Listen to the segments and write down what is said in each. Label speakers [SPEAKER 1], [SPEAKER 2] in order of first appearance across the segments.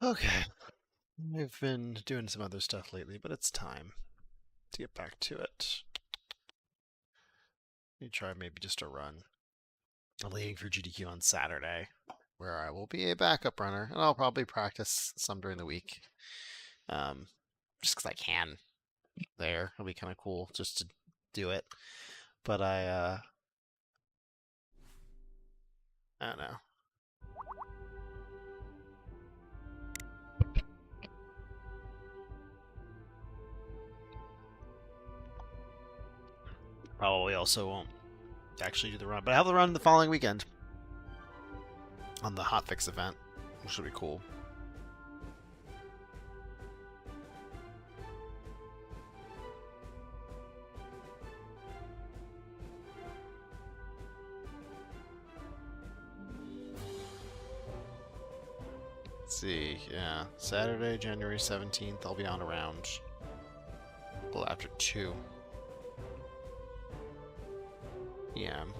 [SPEAKER 1] Okay. I've been doing some other stuff lately, but it's time to get back to it. Let me try maybe just a run. I'm leaving for GDQ on Saturday, where I will be a backup runner, and I'll probably practice some during the week. Just because I can there. It'll be kind of cool just to do it. But I don't know. Probably also won't actually do the run, but I have the run the following weekend on the hotfix event, which will be cool. Let's see, yeah, Saturday, January 17th, I'll be on around a little after 2 p.m.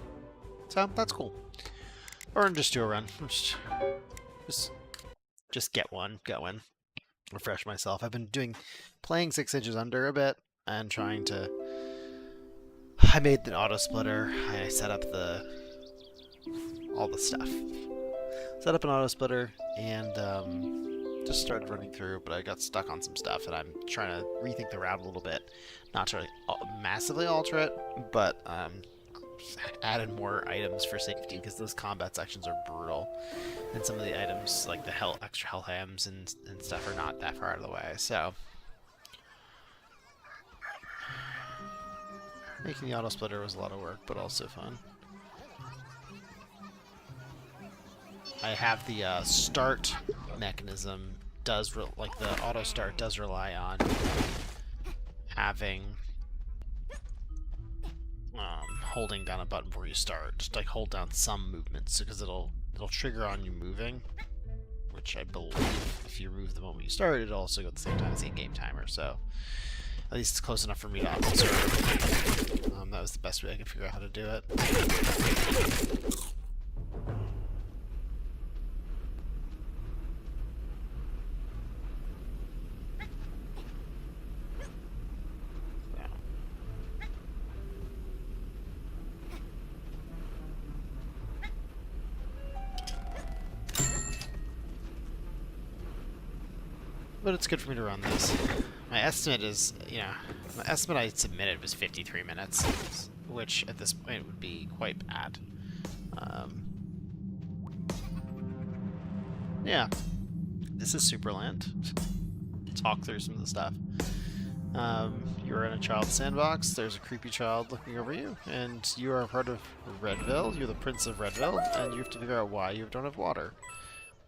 [SPEAKER 1] So that's cool. Or just do a run. Just get one going. Refresh myself. I've been playing 6 inches under a bit and trying to. I made the auto splitter. I set up all the stuff. Set up an auto splitter and just started running through, but I got stuck on some stuff and I'm trying to rethink the route a little bit. Not to really massively alter it, but added more items for safety because those combat sections are brutal, and some of the items like the extra health items and stuff are not that far out of the way. So making the auto splitter was a lot of work, but also fun. I have the start mechanism like the auto start does rely on having holding down a button before you start. Just like hold down some movements because it'll trigger on you moving, which I believe if you remove the moment you start, it'll also go at the same time as the in-game timer. So at least it's close enough for me to observe. That was the best way I could figure out how to do it. But it's good for me to run this. My estimate is, my estimate I submitted was 53 minutes, which at this point would be quite bad. Yeah, this is Supraland. Talk through some of the stuff. You're in a child sandbox. There's a creepy child looking over you, and you are a part of Redville. You're the Prince of Redville, and you have to figure out why you don't have water.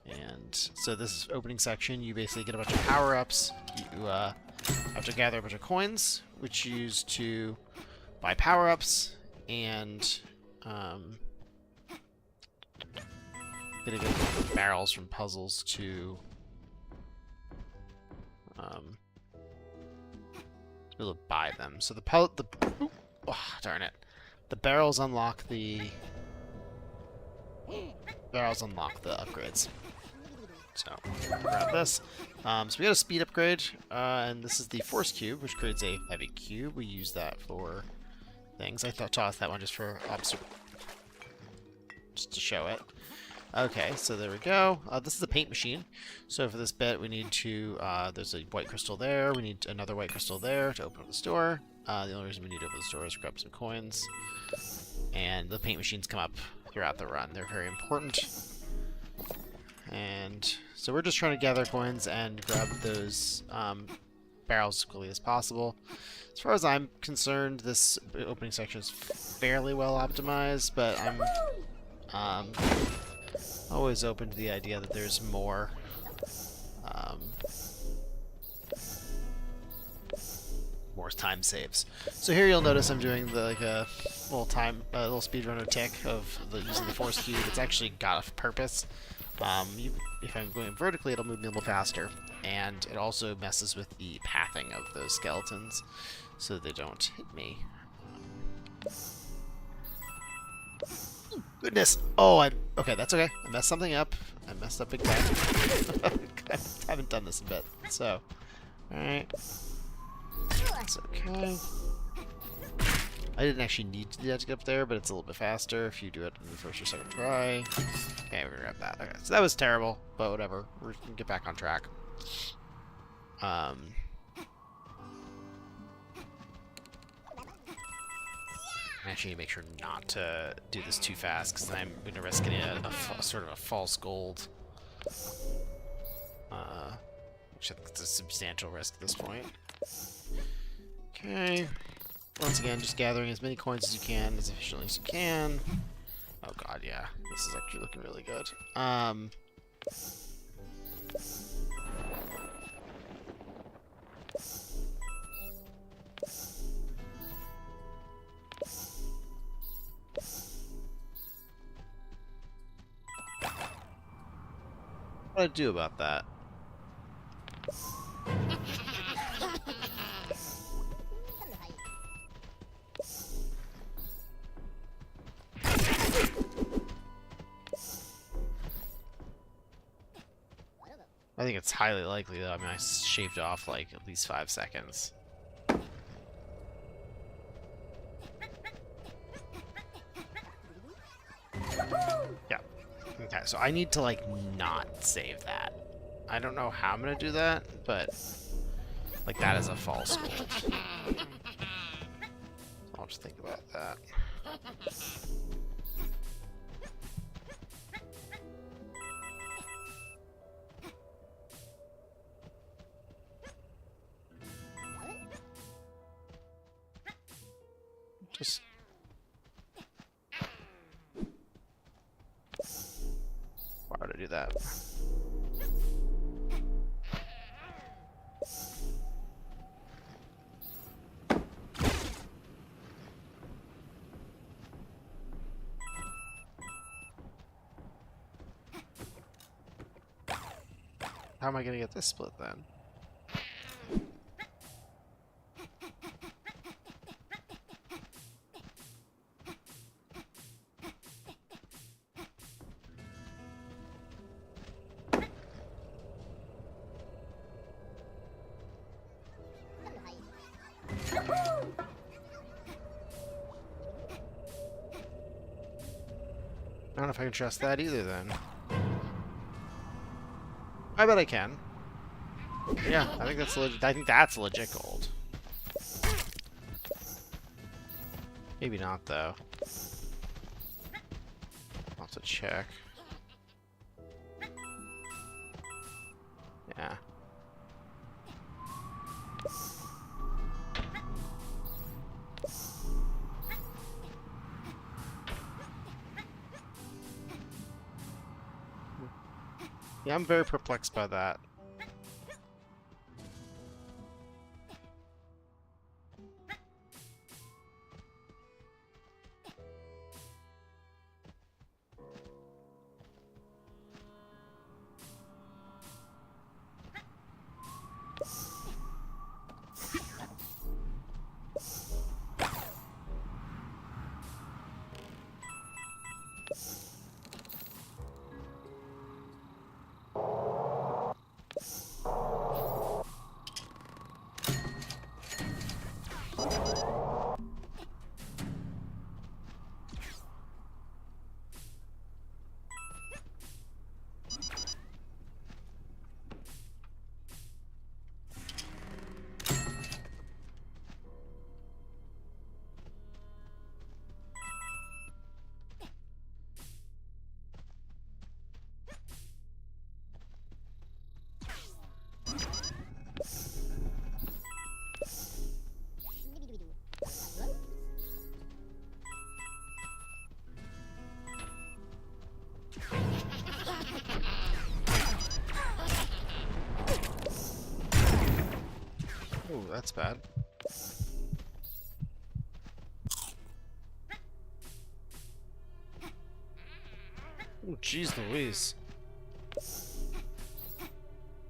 [SPEAKER 1] And so this opening section, you basically get a bunch of power-ups. You have to gather a bunch of coins, which you use to buy power-ups, and getting barrels from puzzles to be able to buy them. So oh, darn it, the barrels unlock the upgrades. So, grab this. So we got a speed upgrade, and this is the force cube, which creates a heavy cube. We use that for things. I tossed that one just for just to show it. Okay, so there we go. This is a paint machine. So for this bit, we need to, there's a white crystal there. We need another white crystal there to open up the store. The only reason we need to open the store is to grab some coins. And the paint machines come up throughout the run. They're very important. And so we're just trying to gather coins and grab those barrels as quickly as possible. As far as I'm concerned, this opening section is fairly well optimized, but I'm always open to the idea that there's more time saves. So here you'll notice I'm doing a little speedrunner tick of using the force cube. It's actually got a purpose. If I'm going vertically, it'll move me a little faster, and it also messes with the pathing of those skeletons so they don't hit me. Goodness. Oh, okay, that's okay. I messed something up. I messed up big time. I haven't done this in a bit. So, alright. That's okay. I didn't actually need to do that to get up there, but it's a little bit faster if you do it in the first or second try. Okay, we got that. Okay, so that was terrible, but whatever. We're gonna get back on track. I actually need to make sure not to do this too fast, because then I'm going to risk getting a sort of a false gold. Which I think is a substantial risk at this point. Okay. Once again, just gathering as many coins as you can, as efficiently as you can. Oh god, yeah. This is actually looking really good. What do I do about that? I think it's highly likely though. I mean, I shaved off like at least 5 seconds. Yeah. Okay, so I need to like not save that. I don't know how I'm gonna do that, but like that is a false goal. I'll just think about that. Just why would I do that? How am I gonna get this split then? I don't know if I can trust that either then. I bet I can. Yeah, I think that's legit. I think that's legit gold. Maybe not though. I'll have to check. Yeah. Yeah, I'm very perplexed by that. Oh, that's bad. Oh, jeez Louise.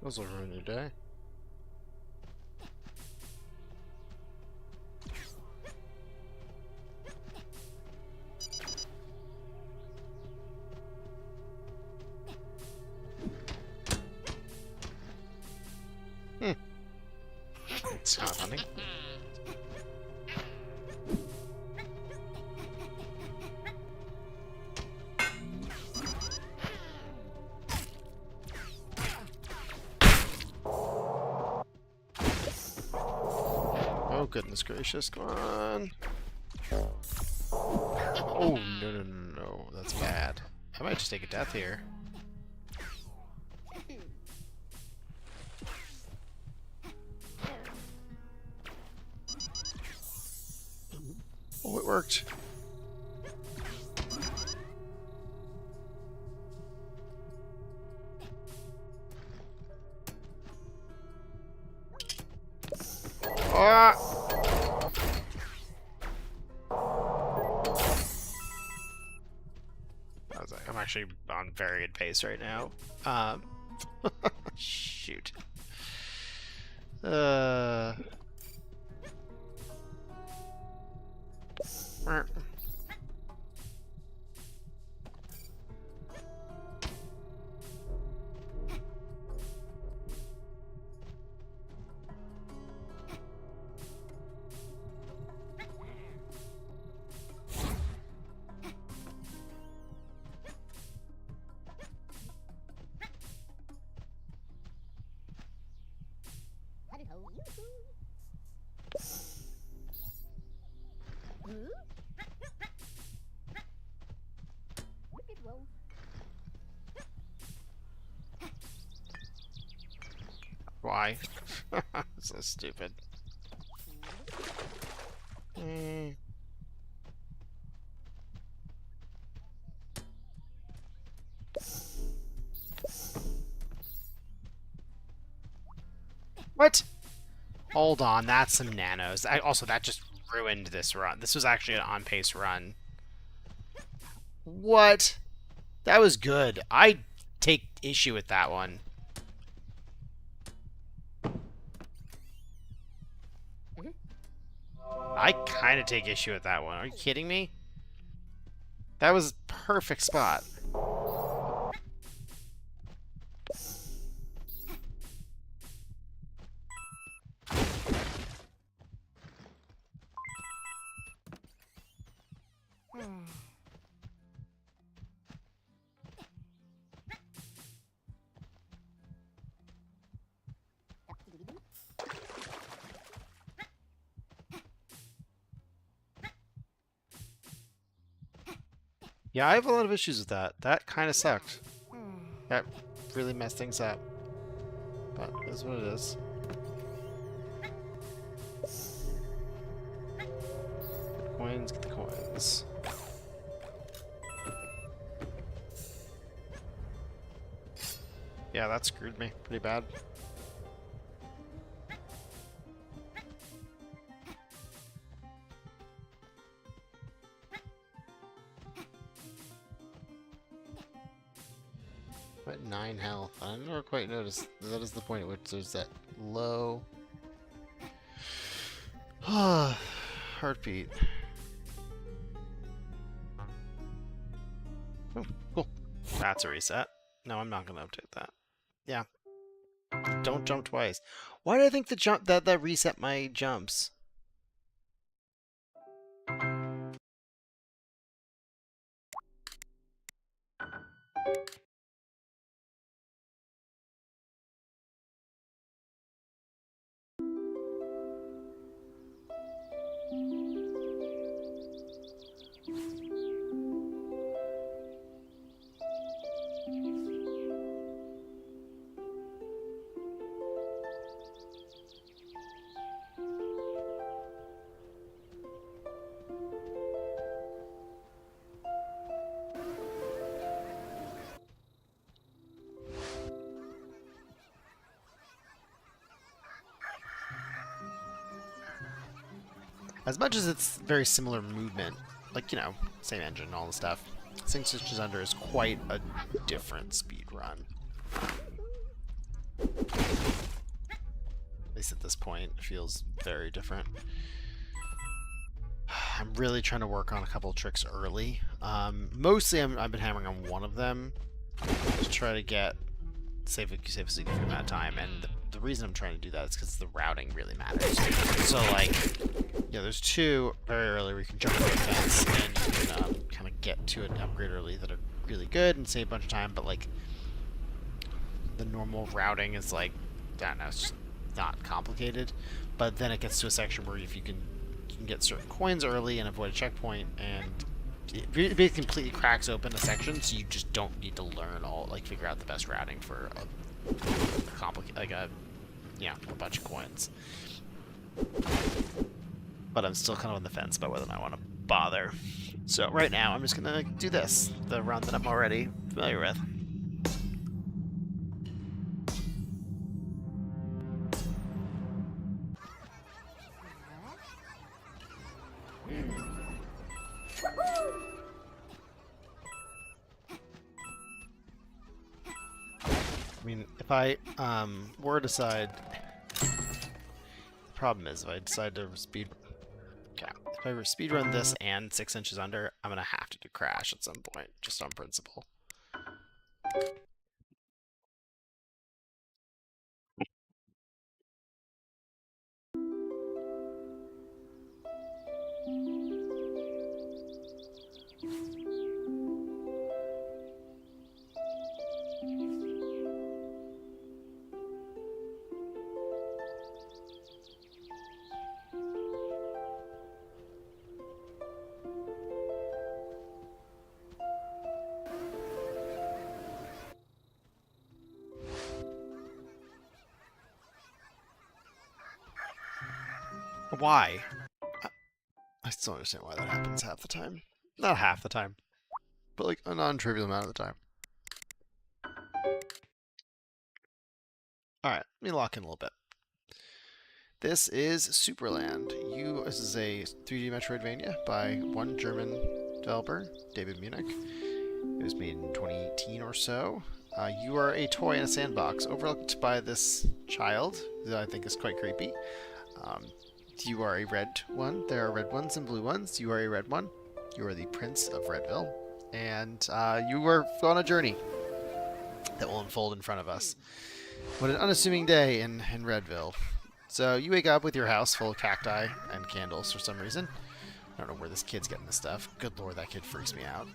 [SPEAKER 1] Those will ruin your day. It's kind of funny. Oh, goodness gracious, come on. Oh, no, that's bad. I might just take a death here. Oh, it worked. Ah! I'm actually on very good pace right now. Shoot. Why? So stupid. What? Hold on, that's some nanos. That just ruined this run. This was actually an on-pace run. What? That was good. I take issue with that one. I kind of take issue with that one. Are you kidding me? That was perfect spot. Yeah, I have a lot of issues with that. That kind of sucked. That really messed things up. But it is what it is. Coins, get the coins. Yeah, that screwed me pretty bad. At 9 health. I never quite noticed. That is the point at which there's that low heartbeat. Oh, cool. That's a reset. No, I'm not going to update that. Yeah. Don't jump twice. Why do I think the jump that reset my jumps? As much as it's very similar movement, like, you know, same engine and all the stuff, 6 Inches Under is quite a different speed run. At least at this point, it feels very different. I'm really trying to work on a couple of tricks early. Mostly I've been hammering on one of them to try to get save a significant amount of time. And the reason I'm trying to do that is because the routing really matters. So, like, yeah, there's two very early where you can jump over the fence and you can kind of get to an upgrade early that are really good and save a bunch of time. But, like, the normal routing is, like, I don't know, it's just not complicated. But then it gets to a section where if you can get certain coins early and avoid a checkpoint, and it basically completely cracks open a section, so you just don't need to learn figure out the best routing for a bunch of coins. But I'm still kind of on the fence about whether I want to bother. So right now, I'm just gonna do this, the run that I'm already familiar with. I mean, if I were to decide, the problem is if I decide to if I were speedrun this and 6 inches under, I'm gonna have to do crash at some point, just on principle. Why? I still don't understand why that happens half the time. Not half the time, but like a non-trivial amount of the time. Alright, let me lock in a little bit. This is Supraland. This is a 3D Metroidvania by one German developer, David Munich. It was made in 2018 or so. You are a toy in a sandbox, overlooked by this child, that I think is quite creepy. You are a red one. There are red ones and blue ones. You are a red one. You are the Prince of Redville. And you are on a journey that will unfold in front of us. What an unassuming day in Redville. So you wake up with your house full of cacti and candles for some reason. I don't know where this kid's getting this stuff. Good lord, that kid freaks me out.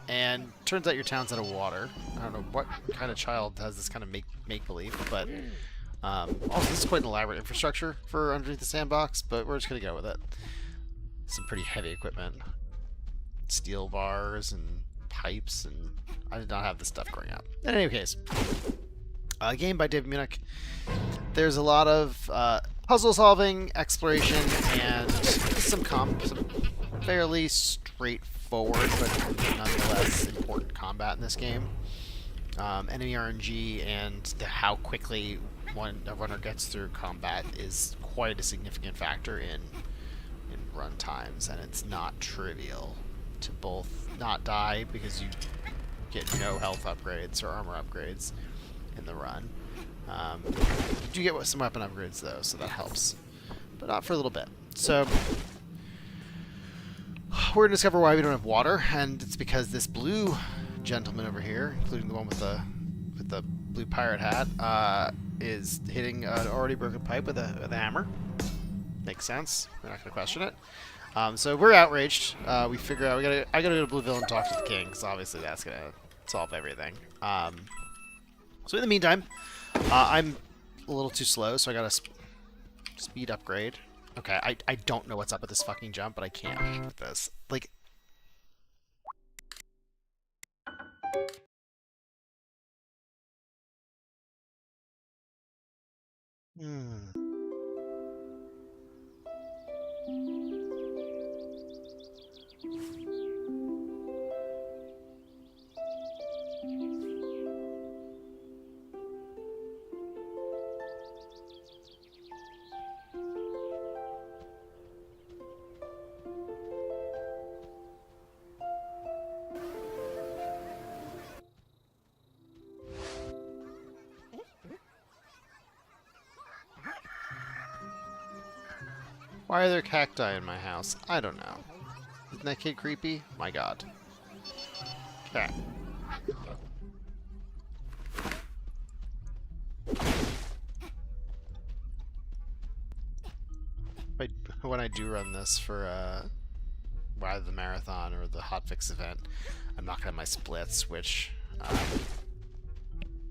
[SPEAKER 1] And turns out your town's out of water. I don't know what kind of child has this kind of make-believe, but also this is quite an elaborate infrastructure for underneath the sandbox, but we're just going to go with it. Some pretty heavy equipment. Steel bars and pipes, and I did not have this stuff growing up. In any case, a game by David Munich. There's a lot of puzzle solving, exploration, and some fairly straightforward but nonetheless important combat in this game. Enemy RNG and how quickly a runner gets through combat is quite a significant factor in run times, and it's not trivial to both not die because you get no health upgrades or armor upgrades in the run. You do get some weapon upgrades though, so that helps, but not for a little bit. So we're gonna discover why we don't have water, and it's because this blue gentleman over here, including the one with the blue pirate hat, is hitting an already broken pipe with a hammer. Makes sense. We're not gonna question it. So we're outraged. We figure out I gotta go to Blueville and talk to the king, because obviously that's gonna solve everything. So in the meantime, I'm a little too slow, so I got a speed upgrade. Okay, I don't know what's up with this fucking jump, but I can't with this. Like, why are there cacti in my house? I don't know. Isn't that kid creepy? My god. Okay. when I do run this for either the marathon or the hotfix event, I'm not gonna have my splits, which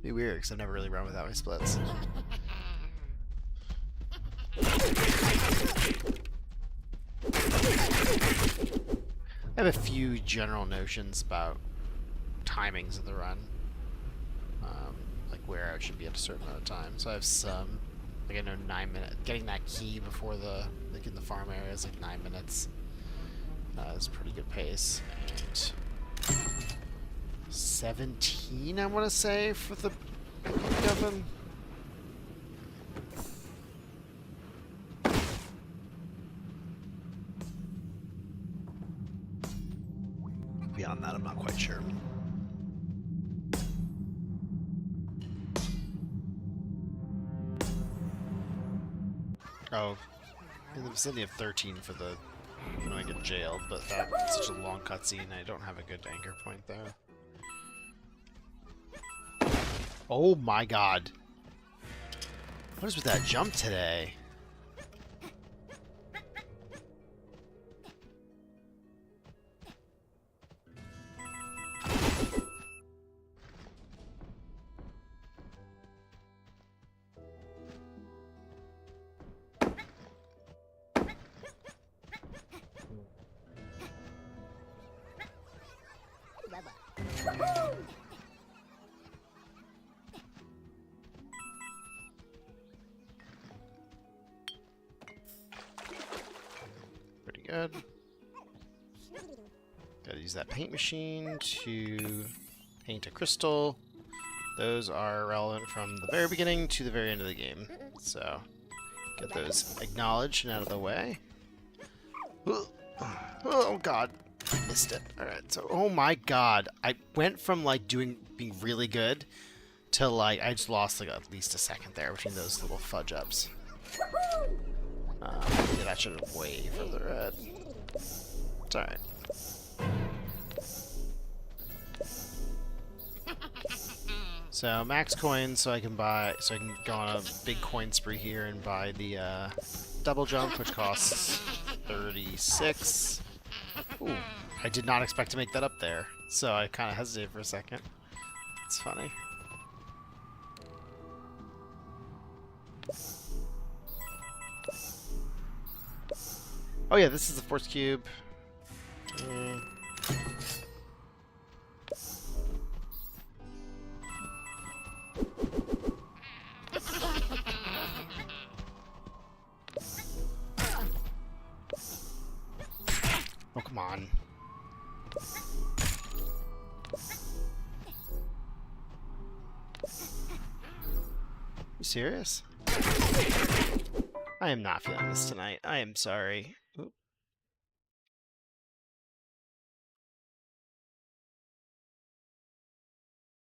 [SPEAKER 1] be weird because I've never really run without my splits. I have a few general notions about timings of the run, like where I should be at a certain amount of time. So I have some, like I know 9 minutes. Getting that key before the, like in the farm area is like 9 minutes. It's a pretty good pace. And 17, I want to say, for the oven. Beyond that, I'm not quite sure. Oh, in the vicinity of 13 for the when I get jailed, but that's such a long cutscene, I don't have a good anchor point there. Oh my god. What is with that jump today? Pretty good. Gotta use that paint machine to paint a crystal. Those are relevant from the very beginning to the very end of the game. So, get those acknowledged and out of the way. Oh god, I missed it. Alright, so, oh my god. I went from, like, being really good to, like, I just lost, like, at least a second there between those little fudge ups. Yeah, that should have been way further ahead. It's alright. So max coins, so I can go on a big coin spree here and buy the double jump, which costs 36. Ooh, I did not expect to make that up there, so I kind of hesitated for a second. It's funny. Oh yeah, this is the force cube. Oh, come on. You serious? I am not feeling this tonight. I am sorry.